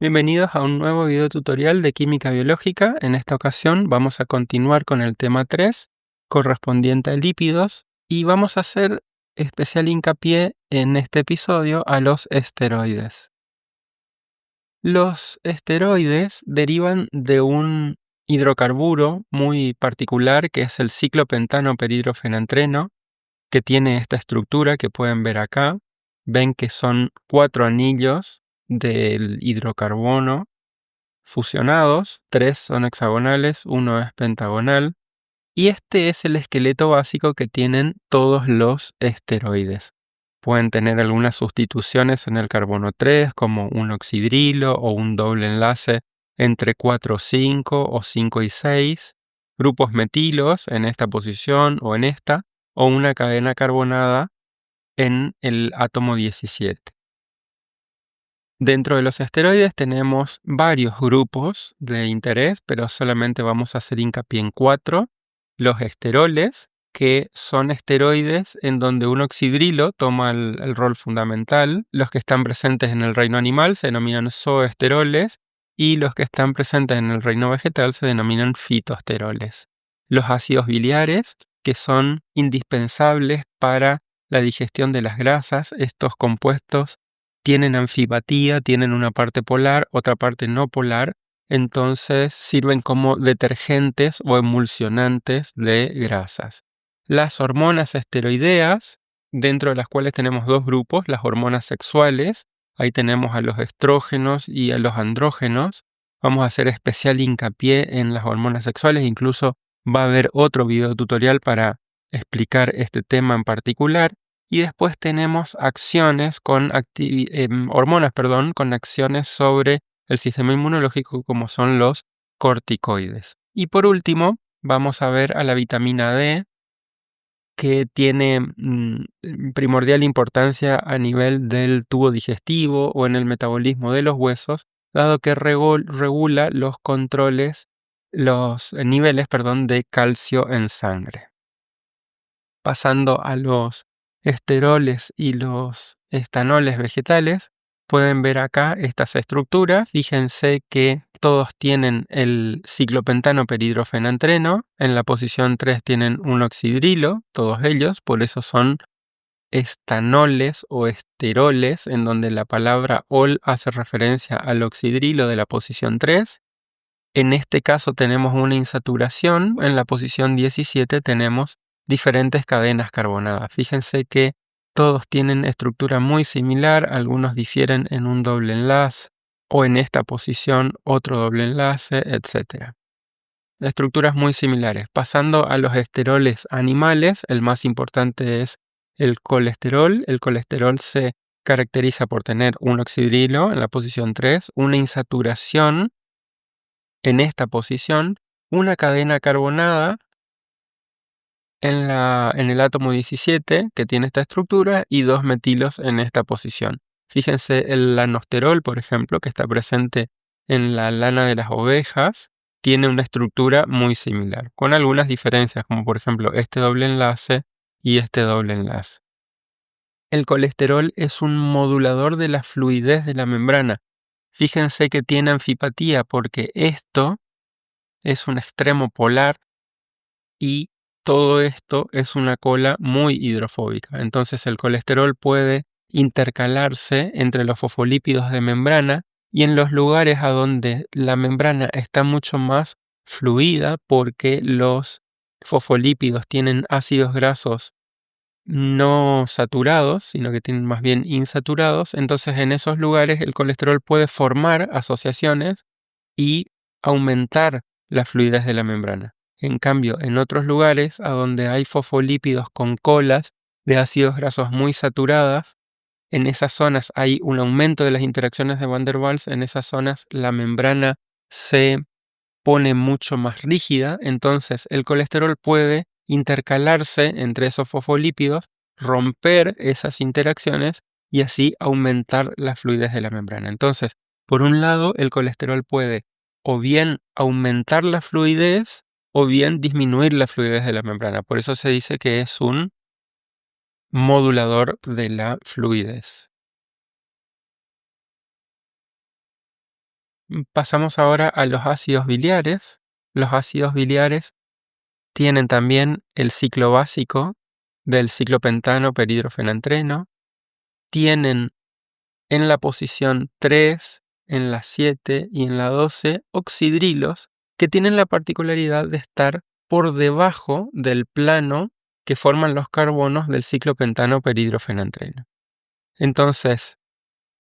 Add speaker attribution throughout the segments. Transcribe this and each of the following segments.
Speaker 1: Bienvenidos a un nuevo video tutorial de química biológica. En esta ocasión vamos a continuar con el tema 3, correspondiente a lípidos, y vamos a hacer especial hincapié en este episodio a los esteroides. Los esteroides derivan de un hidrocarburo muy particular que es el ciclopentano perhidrofenantreno, que tiene esta estructura que pueden ver acá. Ven que son 4 anillos del hidrocarbono fusionados, 3 son hexagonales, 1 es pentagonal, y este es el esqueleto básico que tienen todos los esteroides. Pueden tener algunas sustituciones en el carbono 3, como un oxidrilo o un doble enlace entre 4 o 5 o 5 y 6, grupos metilos en esta posición o en esta, o una cadena carbonada en el átomo 17. Dentro de los esteroides tenemos varios grupos de interés, pero solamente vamos a hacer hincapié en 4. Los esteroles, que son esteroides en donde un oxidrilo toma el rol fundamental. Los que están presentes en el reino animal se denominan zooesteroles y los que están presentes en el reino vegetal se denominan fitoesteroles. Los ácidos biliares, que son indispensables para la digestión de las grasas. Estos compuestos tienen anfipatía, tienen una parte polar, otra parte no polar, entonces sirven como detergentes o emulsionantes de grasas. Las hormonas esteroideas, dentro de las cuales tenemos 2 grupos, las hormonas sexuales, ahí tenemos a los estrógenos y a los andrógenos. Vamos a hacer especial hincapié en las hormonas sexuales, incluso va a haber otro video tutorial para explicar este tema en particular. Y después tenemos acciones con hormonas con acciones sobre el sistema inmunológico, como son los corticoides. Y por último, vamos a ver a la vitamina D, que tiene primordial importancia a nivel del tubo digestivo o en el metabolismo de los huesos, dado que regula los niveles de calcio en sangre. Pasando a los esteroles y los estanoles vegetales, pueden ver acá estas estructuras. Fíjense que todos tienen el ciclopentano perhidrofenantreno. En la posición 3 tienen un oxidrilo, todos ellos, por eso son estanoles o esteroles, en donde la palabra ol hace referencia al oxidrilo de la posición 3. En este caso tenemos una insaturación. En la posición 17 tenemos diferentes cadenas carbonadas. Fíjense que todos tienen estructura muy similar, algunos difieren en un doble enlace o en esta posición otro doble enlace, etc. Estructuras muy similares. Pasando a los esteroles animales, el más importante es el colesterol. El colesterol se caracteriza por tener un oxidrilo en la posición 3, una insaturación en esta posición, una cadena carbonada en el átomo 17, que tiene esta estructura, y 2 metilos en esta posición. Fíjense, el lanosterol, por ejemplo, que está presente en la lana de las ovejas, tiene una estructura muy similar, con algunas diferencias, como por ejemplo este doble enlace y este doble enlace. El colesterol es un modulador de la fluidez de la membrana. Fíjense que tiene anfipatía porque esto es un extremo polar y todo esto es una cola muy hidrofóbica. Entonces el colesterol puede intercalarse entre los fosfolípidos de membrana y en los lugares a donde la membrana está mucho más fluida, porque los fosfolípidos tienen ácidos grasos no saturados, sino que tienen más bien insaturados. Entonces en esos lugares el colesterol puede formar asociaciones y aumentar la fluidez de la membrana. En cambio, en otros lugares a donde hay fosfolípidos con colas de ácidos grasos muy saturadas, en esas zonas hay un aumento de las interacciones de Van der Waals. En esas zonas la membrana se pone mucho más rígida, entonces el colesterol puede intercalarse entre esos fosfolípidos, romper esas interacciones y así aumentar la fluidez de la membrana. Entonces, por un lado, el colesterol puede o bien aumentar la fluidez o bien disminuir la fluidez de la membrana. Por eso se dice que es un modulador de la fluidez. Pasamos ahora a los ácidos biliares. Los ácidos biliares tienen también el ciclo básico del ciclopentano perhidrofenantreno. Tienen en la posición 3, en la 7 y en la 12 oxidrilos que tienen la particularidad de estar por debajo del plano que forman los carbonos del ciclopentano perhidrofenantreno. Entonces,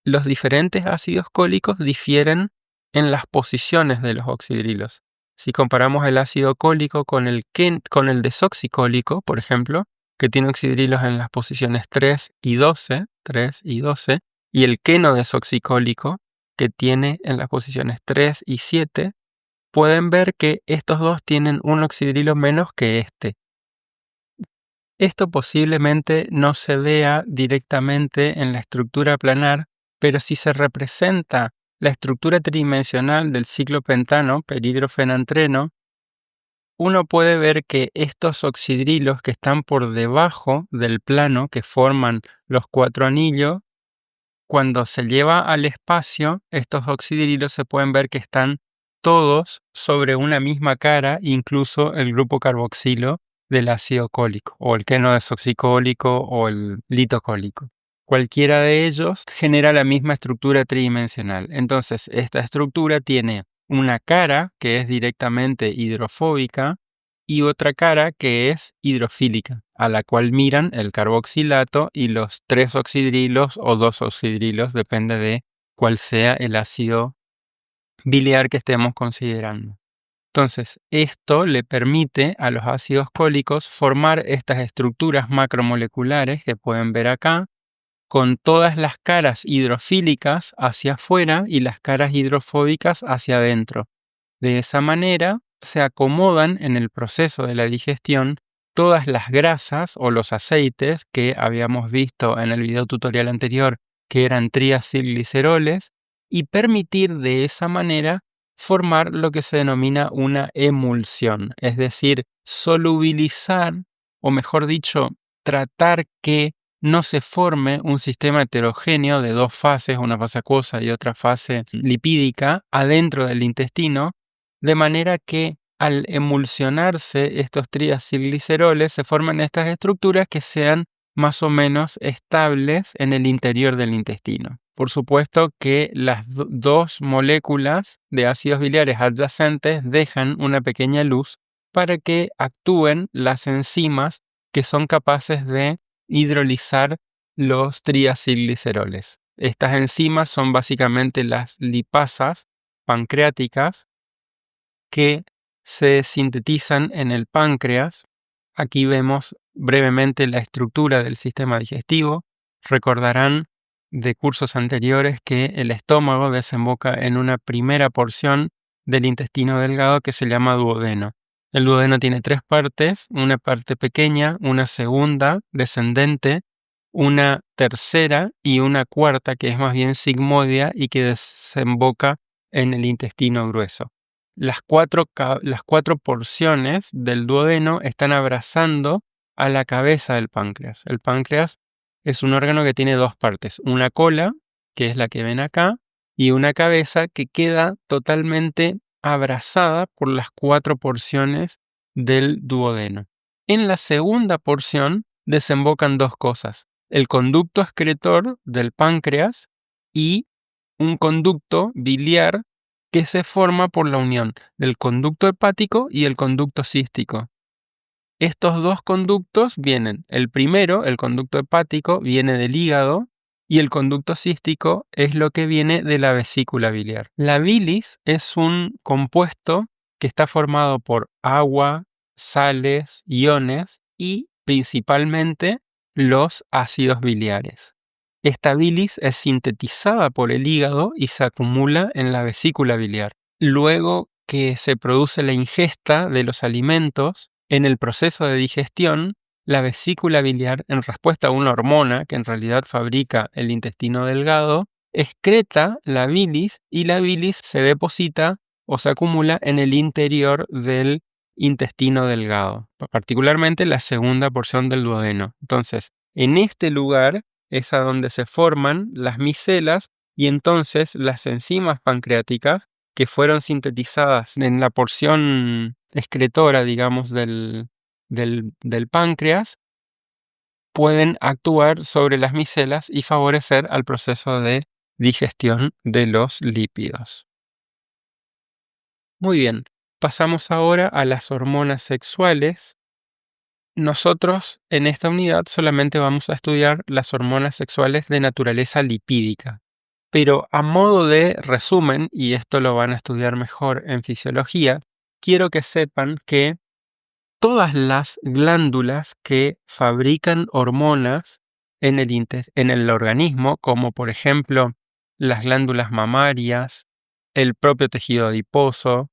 Speaker 1: los diferentes ácidos cólicos difieren en las posiciones de los oxidrilos. Si comparamos el ácido cólico con el desoxicólico, por ejemplo, que tiene oxidrilos en las posiciones 3 y 12, y el queno desoxicólico, que tiene en las posiciones 3 y 7, pueden ver que estos dos tienen un oxidrilo menos que este. Esto posiblemente no se vea directamente en la estructura planar, pero si se representa la estructura tridimensional del ciclopentano perhidrofenantreno, uno puede ver que estos oxidrilos que están por debajo del plano que forman los 4 anillos, cuando se lleva al espacio, estos oxidrilos se pueden ver que están todos sobre una misma cara, incluso el grupo carboxilo del ácido cólico, o el queno desoxicólico o el litocólico. Cualquiera de ellos genera la misma estructura tridimensional. Entonces, esta estructura tiene una cara que es directamente hidrofóbica y otra cara que es hidrofílica, a la cual miran el carboxilato y los 3 oxidrilos o 2 oxidrilos, depende de cuál sea el ácido biliar que estemos considerando. Entonces, esto le permite a los ácidos cólicos formar estas estructuras macromoleculares que pueden ver acá, con todas las caras hidrofílicas hacia afuera y las caras hidrofóbicas hacia adentro. De esa manera, se acomodan en el proceso de la digestión todas las grasas o los aceites que habíamos visto en el video tutorial anterior, que eran triacilgliceroles, y permitir de esa manera formar lo que se denomina una emulsión, es decir, solubilizar, o mejor dicho, tratar que no se forme un sistema heterogéneo de 2 fases, una fase acuosa y otra fase lipídica, adentro del intestino, de manera que al emulsionarse estos triacilgliceroles se forman estas estructuras que sean más o menos estables en el interior del intestino. Por supuesto que las dos moléculas de ácidos biliares adyacentes dejan una pequeña luz para que actúen las enzimas que son capaces de hidrolizar los triacilgliceroles. Estas enzimas son básicamente las lipasas pancreáticas que se sintetizan en el páncreas. Aquí vemos brevemente la estructura del sistema digestivo. Recordarán de cursos anteriores que el estómago desemboca en una primera porción del intestino delgado que se llama duodeno. El duodeno tiene 3 partes, una parte pequeña, una segunda descendente, una tercera y una cuarta que es más bien sigmoidea y que desemboca en el intestino grueso. Las cuatro porciones del duodeno están abrazando a la cabeza del páncreas. El páncreas es un órgano que tiene 2 partes, una cola, que es la que ven acá, y una cabeza que queda totalmente abrazada por las 4 porciones del duodeno. En la segunda porción desembocan 2 cosas, el conducto excretor del páncreas y un conducto biliar que se forma por la unión del conducto hepático y el conducto cístico. Estos 2 conductos vienen, el primero, el conducto hepático, viene del hígado y el conducto cístico es lo que viene de la vesícula biliar. La bilis es un compuesto que está formado por agua, sales, iones y principalmente los ácidos biliares. Esta bilis es sintetizada por el hígado y se acumula en la vesícula biliar. Luego que se produce la ingesta de los alimentos, en el proceso de digestión, la vesícula biliar, en respuesta a una hormona que en realidad fabrica el intestino delgado, excreta la bilis y la bilis se deposita o se acumula en el interior del intestino delgado, particularmente la segunda porción del duodeno. Entonces, en este lugar es a donde se forman las micelas y entonces las enzimas pancreáticas que fueron sintetizadas en la porción excretora, digamos, del páncreas, pueden actuar sobre las micelas y favorecer al proceso de digestión de los lípidos. Muy bien, pasamos ahora a las hormonas sexuales. Nosotros en esta unidad solamente vamos a estudiar las hormonas sexuales de naturaleza lipídica. Pero a modo de resumen, y esto lo van a estudiar mejor en fisiología, quiero que sepan que todas las glándulas que fabrican hormonas en el organismo, como por ejemplo las glándulas mamarias, el propio tejido adiposo,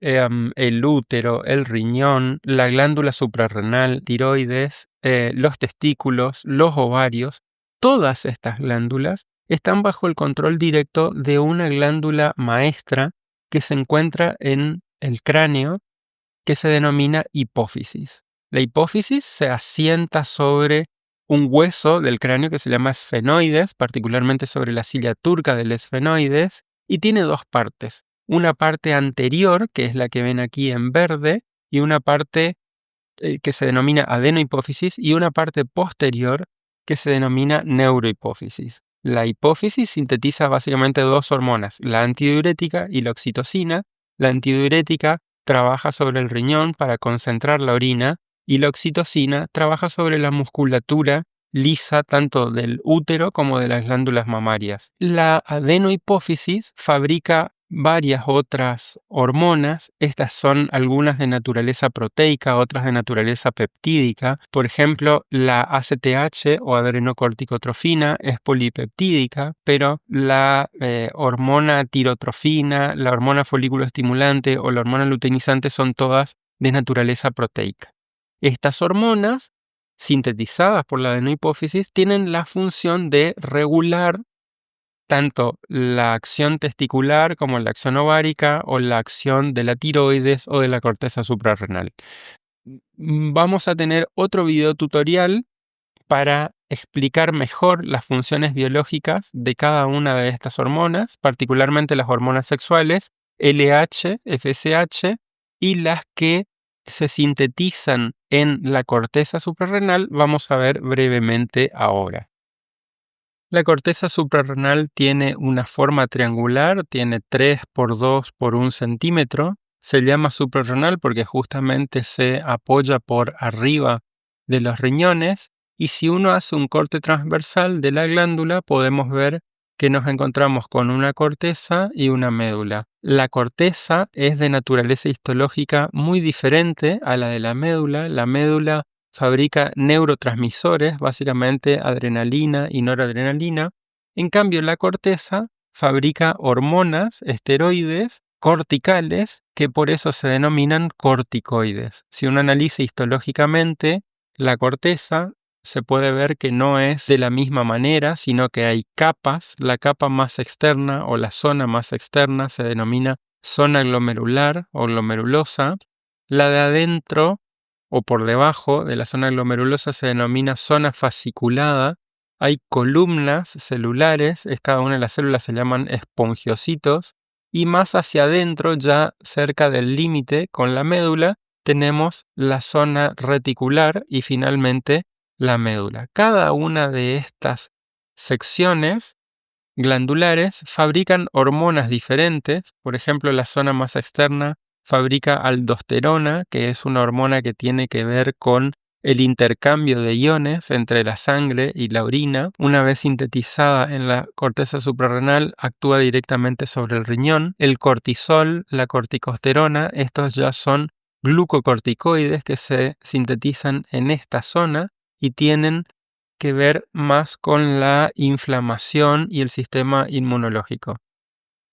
Speaker 1: el útero, el riñón, la glándula suprarrenal, tiroides, los testículos, los ovarios, todas estas glándulas están bajo el control directo de una glándula maestra que se encuentra en el cráneo, que se denomina hipófisis. La hipófisis se asienta sobre un hueso del cráneo que se llama esfenoides, particularmente sobre la silla turca del esfenoides, y tiene dos partes. Una parte anterior, que es la que ven aquí en verde, y una parte que se denomina adenohipófisis, y una parte posterior que se denomina neurohipófisis. La hipófisis sintetiza básicamente dos hormonas, la antidiurética y la oxitocina. La antidiurética trabaja sobre el riñón para concentrar la orina y la oxitocina trabaja sobre la musculatura lisa tanto del útero como de las glándulas mamarias. La adenohipófisis fabrica varias otras hormonas. Estas son algunas de naturaleza proteica, otras de naturaleza peptídica. Por ejemplo, la ACTH o adrenocorticotrofina es polipeptídica, pero la hormona tirotrofina, la hormona folículo estimulante o la hormona luteinizante son todas de naturaleza proteica. Estas hormonas, sintetizadas por la adenohipófisis, tienen la función de regular tanto la acción testicular como la acción ovárica o la acción de la tiroides o de la corteza suprarrenal. Vamos a tener otro video tutorial para explicar mejor las funciones biológicas de cada una de estas hormonas, particularmente las hormonas sexuales, LH, FSH, y las que se sintetizan en la corteza suprarrenal, vamos a ver brevemente ahora. La corteza suprarrenal tiene una forma triangular, tiene 3 por 2 por 1 centímetro. Se llama suprarrenal porque justamente se apoya por arriba de los riñones, y si uno hace un corte transversal de la glándula podemos ver que nos encontramos con una corteza y una médula. La corteza es de naturaleza histológica muy diferente a la de la médula. La médula fabrica neurotransmisores, básicamente adrenalina y noradrenalina. En cambio, la corteza fabrica hormonas, esteroides, corticales, que por eso se denominan corticoides. Si uno analiza histológicamente la corteza, se puede ver que no es de la misma manera, sino que hay capas. La capa más externa o la zona más externa se denomina zona glomerular o glomerulosa. La de adentro o por debajo de la zona glomerulosa se denomina zona fasciculada. Hay columnas celulares, cada una de las células se llaman espongiocitos, y más hacia adentro, ya cerca del límite con la médula, tenemos la zona reticular y finalmente la médula. Cada una de estas secciones glandulares fabrican hormonas diferentes. Por ejemplo, la zona más externa fabrica aldosterona, que es una hormona que tiene que ver con el intercambio de iones entre la sangre y la orina. Una vez sintetizada en la corteza suprarrenal, actúa directamente sobre el riñón. El cortisol, la corticosterona, estos ya son glucocorticoides que se sintetizan en esta zona y tienen que ver más con la inflamación y el sistema inmunológico.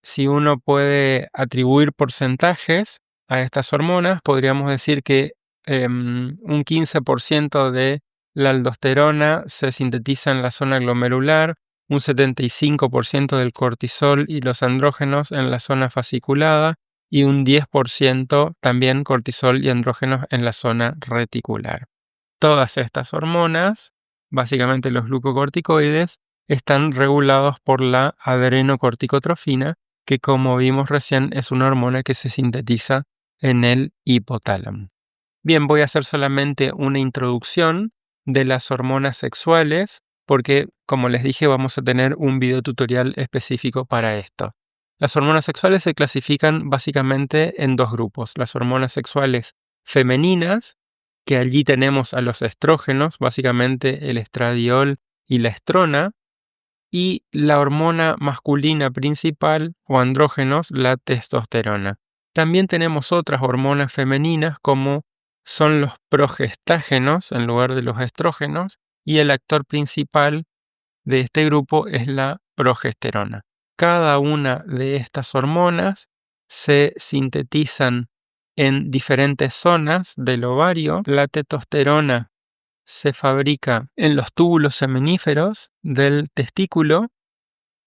Speaker 1: Si uno puede atribuir porcentajes a estas hormonas, podríamos decir que un 15% de la aldosterona se sintetiza en la zona glomerular, un 75% del cortisol y los andrógenos en la zona fasciculada y un 10% también cortisol y andrógenos en la zona reticular. Todas estas hormonas, básicamente los glucocorticoides, están regulados por la adrenocorticotrofina, que como vimos recién es una hormona que se sintetiza en el hipotálamo. Bien, voy a hacer solamente una introducción de las hormonas sexuales porque, como les dije, vamos a tener un video tutorial específico para esto. Las hormonas sexuales se clasifican básicamente en dos grupos. Las hormonas sexuales femeninas, que allí tenemos a los estrógenos, básicamente el estradiol y la estrona, y la hormona masculina principal o andrógenos, la testosterona. También tenemos otras hormonas femeninas como son los progestágenos en lugar de los estrógenos, y el actor principal de este grupo es la progesterona. Cada una de estas hormonas se sintetizan en diferentes zonas del ovario. La testosterona se fabrica en los túbulos seminíferos del testículo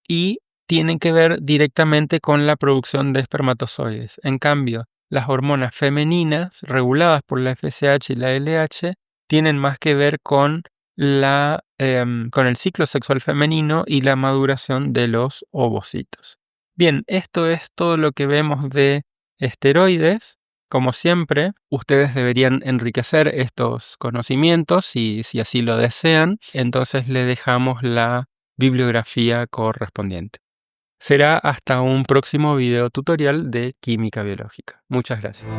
Speaker 1: y tienen que ver directamente con la producción de espermatozoides. En cambio, las hormonas femeninas, reguladas por la FSH y la LH, tienen más que ver con el ciclo sexual femenino y la maduración de los ovocitos. Bien, esto es todo lo que vemos de esteroides. Como siempre, ustedes deberían enriquecer estos conocimientos si así lo desean. Entonces le dejamos la bibliografía correspondiente. Será hasta un próximo video tutorial de química biológica. Muchas gracias.